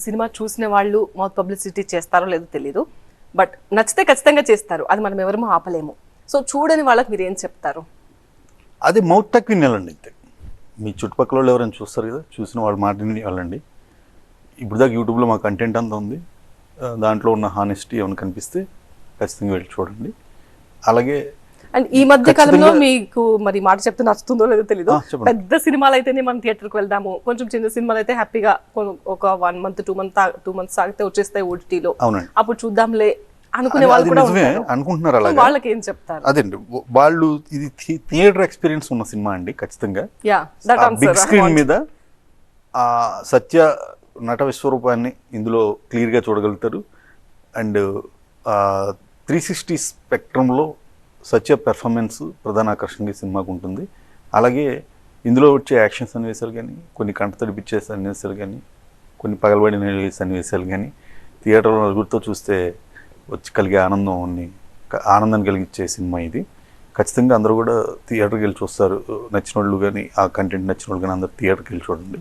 Cinema చూసిన వాళ్ళు mouth publicity చేస్తారో లేదో తెలియదు, బట్ నచ్చితే ఖచ్చితంగా చేస్తారు, అది మనం ఎవరమో ఆపలేము. సో చూడని వాళ్ళకి మీరు ఏం చెప్తారు? అది మౌత్ టక్ వినాలండి అంతే. మీ చుట్టుపక్కల వాళ్ళు ఎవరైనా చూస్తారు కదా, చూసిన వాళ్ళ మాట వినాలండి. ఇప్పుడు దాకా యూట్యూబ్లో మా కంటెంట్ అంతా ఉంది, దాంట్లో ఉన్న హానెస్టీ ఏమైనా కనిపిస్తే ఖచ్చితంగా వెళ్ళి చూడండి. అలాగే అండ్ ఈ మధ్య కాలంలో మీకు మరి మాట చెప్తే నచ్చుతుందో లేదో తెలీదు, పెద్ద సినిమాలు అయితేనే మనం థియేటర్కి వెళ్దాము, కొంచెం చిన్న సినిమాలు అయితే హ్యాపీగా ఒక 1 month 2 months ఆగితే వచ్చేస్తాయి ఓటీటీలో, అప్పుడు చూద్దాంలే అనుకునే వాళ్ళు కూడా అనుకుంటున్నారు. అలాగే వాళ్ళకి ఏం చెప్తారు? అదేండి, వాళ్ళు ఇది థియేటర్ ఎక్స్పీరియన్స్ ఉన్న సినిమా అండి ఖచ్చితంగా. బిగ్ స్క్రీన్ మీద ఆ సత్య నట విశ్వరూపాన్ని ఇందులో క్లియర్గా చూడగలుగుతారు. అండ్ 360 స్పెక్ట్రంలో సత్య పెర్ఫార్మెన్స్ ప్రధాన ఆకర్షణగా సినిమాకు ఉంటుంది. అలాగే ఇందులో వచ్చే యాక్షన్ సన్నివేశాలు కానీ, కొన్ని కంట తడిపించే సన్నివేశాలు కానీ, కొన్ని పగలబడిన సన్నివేశాలు కానీ థియేటర్లో నలుగురితో చూస్తే వచ్చి కలిగే ఆనందాన్ని కలిగించే సినిమా ఇది. ఖచ్చితంగా అందరూ కూడా థియేటర్కి వెళ్ళి చూస్తారు. నచ్చిన వాళ్ళు కానీ, ఆ కంటెంట్ నచ్చిన వాళ్ళు కానీ అందరూ థియేటర్కి వెళ్ళి చూడండి.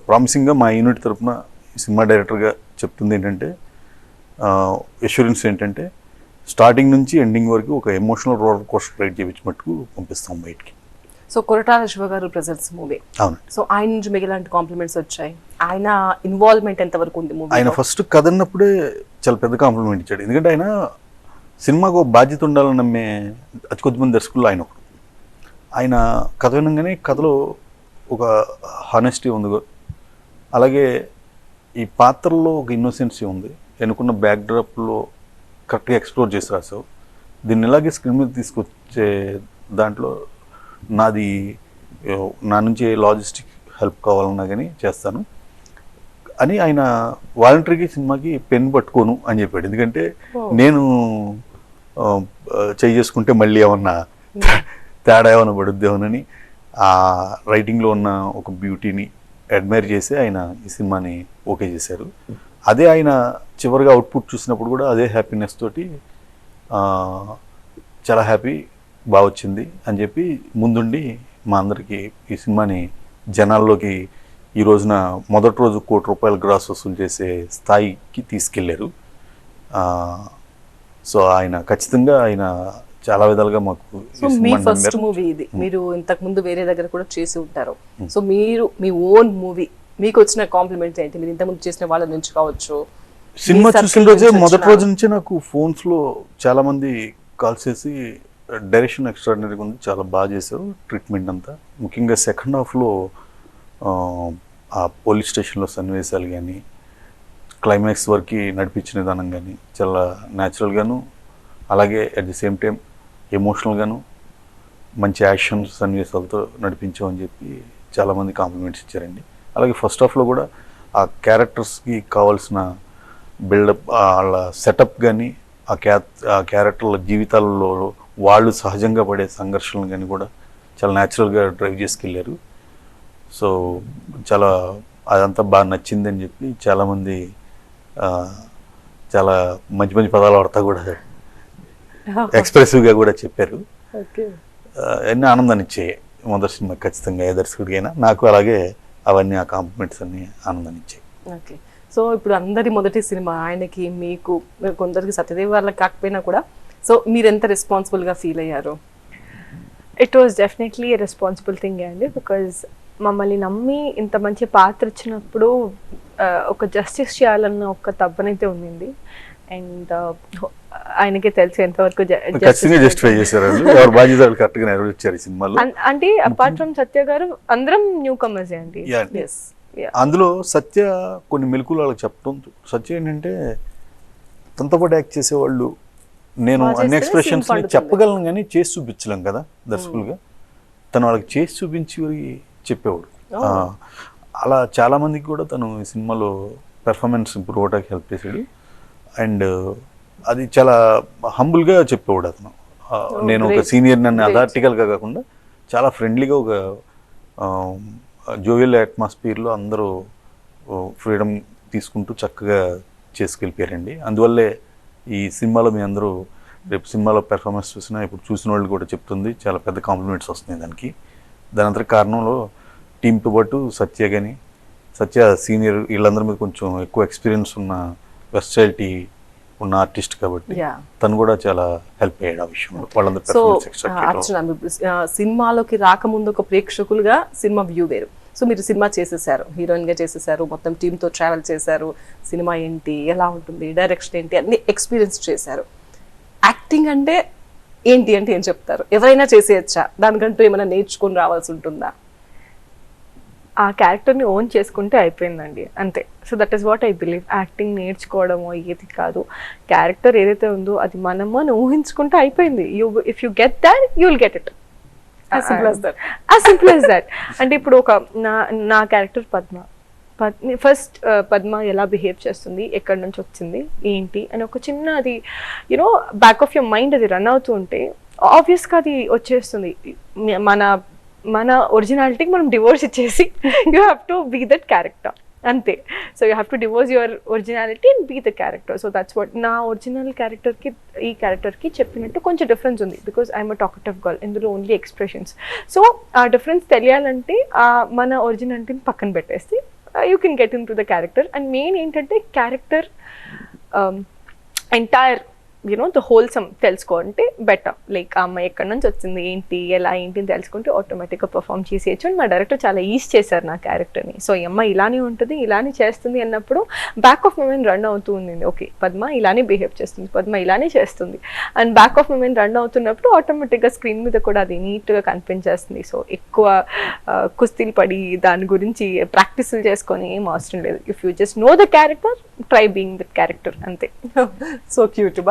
ప్రామిసింగ్గా మా యూనిట్ తరఫున సినిమా డైరెక్టర్గా చెప్తుంది ఏంటంటే, అష్యూరెన్స్ ఏంటంటే, స్టార్టింగ్ నుంచి ఎండింగ్ వరకు ఒక ఎమోషనల్ రోలర్ కోస్టర్ రైడ్ చేయించి మట్టుకు పంపిస్తాం బయటికి. సో కొరటాల శివ గారు ప్రెజెంట్స్ మూవీ, అవును. సో ఆయన నుంచి మీకు ఎలాంటి కాంప్లిమెంట్స్ వచ్చాయి? ఆయన ఇన్వాల్వ్మెంట్ ఎంతవరకు ఉంది మూవీ? ఆయన ఫస్ట్ కథ అన్నప్పుడే చాలా పెద్ద కాంప్లిమెంట్ ఇచ్చాడు. ఎందుకంటే ఆయన సినిమాకు ఒక బాధ్యత ఉండాలని నమ్మే అతి కొద్దిమంది దర్శకులు ఆయన ఒకడు. ఆయన కథ వినగానే కథలో ఒక హానెస్టీ ఉంది, అలాగే ఈ పాత్రలో ఒక ఇన్నోసెన్సీ ఉంది, ఎన్నుకున్న బ్యాక్డ్రాప్లో కరెక్ట్గా ఎక్స్ప్లోర్ చేసి రాసావు. దీన్ని ఇలాగే స్క్రీన్ మీద తీసుకొచ్చే దాంట్లో నా నుంచి లాజిస్టిక్ హెల్ప్ కావాలన్నా కానీ చేస్తాను అని ఆయన వాలంటరీగా సినిమాకి పెన్ పట్టుకోను అని చెప్పాడు. ఎందుకంటే నేను చేసుకుంటే మళ్ళీ ఏమన్నా తేడా ఏమన్నా పడుద్దేమోనని ఆ రైటింగ్లో ఉన్న ఒక బ్యూటీని అడ్మైర్ చేసి ఆయన ఈ సినిమాని ఓకే చేశారు. అదే ఆయన చివరిగా అవుట్పుట్ చూసినప్పుడు కూడా అదే హ్యాపీనెస్ తోటి చాలా హ్యాపీ, బాగా వచ్చింది అని చెప్పి ముందుండి మా అందరికీ ఈ సినిమాని జనాల్లోకి ఈ రోజున మొదటి రోజు ₹1 కోటి గ్రాస్ వసూలు చేసే స్థాయికి తీసుకెళ్లారు. సో ఆయన ఖచ్చితంగా ఆయన చాలా విధాలుగా మాకు. సో మీ ఫస్ట్ మూవీ ఇది, మీరు ఇంతకు ముందు వేరే దగ్గర కూడా చేసి ఉంటారు. సో మీరు మీ ఓన్ మూవీ, మీకు వచ్చిన కాంప్లిమెంట్స్ ఏంటి? మీరు ఇంతకుముందు చేసిన వాళ్ళ నుంచి కావచ్చు, సినిమా చూసిన రోజే మొదటి రోజు నుంచే నాకు ఫోన్స్లో చాలా మంది కాల్ చేసి డైరెక్షన్ ఎక్స్ట్రాడినరీగా ఉంది, చాలా బాగా చేశారు ట్రీట్మెంట్ అంతా. ముఖ్యంగా సెకండ్ హాఫ్లో ఆ పోలీస్ స్టేషన్లో సన్నివేశాలు కానీ, క్లైమాక్స్ వరకు నడిపించిన విధానం కానీ చాలా న్యాచురల్గాను, అలాగే అట్ ది సేమ్ టైం ఎమోషనల్గాను మంచి యాక్షన్ సన్నివేశాలతో నడిపించామని చెప్పి చాలామంది కాంప్లిమెంట్స్ ఇచ్చారండి. అలాగే ఫస్ట్ హాఫ్లో కూడా ఆ క్యారెక్టర్స్కి కావాల్సిన బిల్డప్, వాళ్ళ సెటప్ కానీ, ఆ క్యారెక్టర్ల జీవితాలలో వాళ్ళు సహజంగా పడే సంఘర్షణలు కానీ కూడా చాలా న్యాచురల్గా డ్రైవ్ చేసుకెళ్ళారు. సో చాలా అదంతా బాగా నచ్చిందని చెప్పి చాలామంది చాలా మంచి మంచి పదాలు వాడతా కూడా ఎక్స్ప్రెసివ్గా కూడా చెప్పారు. అన్నీ ఆనందాన్ని ఇచ్చాయి మొదటి సినిమా ఖచ్చితంగా ఏ దర్శకుడికైనా. నాకు అలాగే అవన్నీ ఆ కాంప్లిమెంట్స్ అన్ని ఆనందాన్ని ఇచ్చాయి. ఓకే, సో ఇప్పుడు అందరి మొదటి సినిమా ఆయనకి, మీకు కొందరికి సత్యదేవ్ వాళ్ళకి కాకపోయినా కూడా, సో మీరు ఎంత రెస్పాన్సిబుల్గా ఫీల్ అయ్యారు? It was definitely a responsible thing అండి, బికాజ్ మమ్మల్ని నమ్మి ఇంత మంచి పాత్ర ఇచ్చినప్పుడు ఒక జస్టిస్ చేయాలన్న ఒక తప్పనైతే ఉండింది. అండ్ ఆయనకి తెలిసి ఎంతవరకు అంటే అపార్ట్ ఫ్రమ్ సత్య గారు అందరం న్యూ కమర్స్ అండి. అందులో సత్య కొన్ని మెలకులు వాళ్ళకి చెప్పడం. సత్య ఏంటంటే తనతో పాటు యాక్ట్ చేసేవాళ్ళు నేను అన్ని ఎక్స్ప్రెషన్స్ చెప్పగలను కానీ చేసి చూపించలేం కదా దర్శకులుగా, తను వాళ్ళకి చేసి చూపించి చెప్పేవాడు. అలా చాలామందికి కూడా తను ఈ సినిమాలో పెర్ఫార్మెన్స్ ఇంప్రూవ్ అవడానికి హెల్ప్ చేశాడు. అండ్ అది చాలా హంబుల్గా చెప్పేవాడు అతను. నేను ఒక సీనియర్ నన్ను అథారిటికల్గా కాకుండా చాలా ఫ్రెండ్లీగా, ఒక జోవియల్ అట్మాస్ఫియర్లో అందరూ ఫ్రీడమ్ తీసుకుంటూ చక్కగా చేసుకెళ్ళిపోయారండి. అందువల్లే ఈ సినిమాలో మీ అందరూ రేపు సినిమాలో పెర్ఫార్మెన్స్ చూసినా ఇప్పుడు చూసిన వాళ్ళు కూడా చెప్తుంది చాలా పెద్ద కాంప్లిమెంట్స్ వస్తున్నాయి దానికి. దాని అంతటి కారణంలో టీంతో పాటు సత్య కానీ సత్య సీనియర్ వీళ్ళందరి మీద కొంచెం ఎక్కువ ఎక్స్పీరియన్స్ ఉన్న వెస్టైలిటీ ఉన్న ఆర్టిస్ట్ కాబట్టి Yeah. తను కూడా చాలా హెల్ప్ అయ్యాడు ఆ విషయంలో వాళ్ళందరూ సో performance extract చేయడం. అర్చన మీరు, సినిమాలోకి రాకముందు ఒక ప్రేక్షకులుగా సినిమా వ్యూ వేరు. సో మీరు సినిమా చేసేసారు, హీరోయిన్ గా చేసేసారు, మొత్తం టీమ్ తో ట్రావెల్ చేశారు, సినిమా ఏంటి ఎలా ఉంటుంది, డైరెక్షన్ ఏంటి అన్ని ఎక్స్పీరియన్స్ చేశారు. యాక్టింగ్ అంటే ఏంటి అంటే ఏం చెప్తారు? ఎవరైనా చేసేయచ్చా? దానికంటూ ఏమైనా నేర్చుకొని రావాల్సి ఉంటుందా? ఆ క్యారెక్టర్ని ఓన్ చేసుకుంటే అయిపోయిందండి, అంతే. So that is what I believe. Acting నేర్చుకోవడమో ఏది కాదు, క్యారెక్టర్ ఏదైతే ఉందో అది మనము అని ఊహించుకుంటే అయిపోయింది. If you get that you will get it. As simple as that. As simple as that. అంటే ఇప్పుడు ఒక నా క్యారెక్టర్ ఫస్ట్ పద్మ ఎలా బిహేవ్ చేస్తుంది, ఎక్కడి నుంచి వచ్చింది ఏంటి అని ఒక చిన్న అది you know back of your mind అది రన్ అవుతూ ఉంటే ఆబ్వియస్గా అది వచ్చేస్తుంది. మన ఒరిజినాలిటీకి మనం డివోర్స్ ఇచ్చేసి you have to be that character, అంతే. So you have to divorce your originality and be the character. So that's what నా ఒరిజినల్ క్యారెక్టర్కి ఈ క్యారెక్టర్కి చెప్పినట్టు కొంచెం డిఫరెన్స్ ఉంది, because I'm a talkative girl, ఇందులో ఓన్లీ ఎక్స్ప్రెషన్స్. సో ఆ డిఫరెన్స్ తెలియాలంటే మన ఒరిజినాలిటీని పక్కన పెట్టేసి you can get into the character. And main ఏంటంటే character entire you know the wholesome తెలుసుకోవాలంటే బెటర్. లైక్ ఆ అమ్మాయి ఎక్కడి నుంచి వచ్చింది ఏంటి ఎలా ఏంటి అని తెలుసుకుంటే ఆటోమేటిక్గా పర్ఫామ్ చేసేయచ్చు. అండ్ మా డైరెక్టర్ చాలా ఈజీ చేశారు నా క్యారెక్టర్ని. సో ఈ అమ్మాయి ఇలానే ఉంటుంది ఇలానే చేస్తుంది అన్నప్పుడు back of my mind run అవుతూ ఉంది, ఓకే పద్మ ఇలానే బిహేవ్ చేస్తుంది, పద్మ ఇలానే చేస్తుంది. And back of my mind run అవుతున్నప్పుడు ఆటోమేటిక్గా స్క్రీన్ మీద కూడా అది నీట్గా కనిపించేస్తుంది. సో ఎక్కువ కుస్తీలు పడి దాని గురించి ప్రాక్టీసులు చేసుకొని ఏం అవసరం లేదు. If you just know the character, try being the character, అంతే. So cute.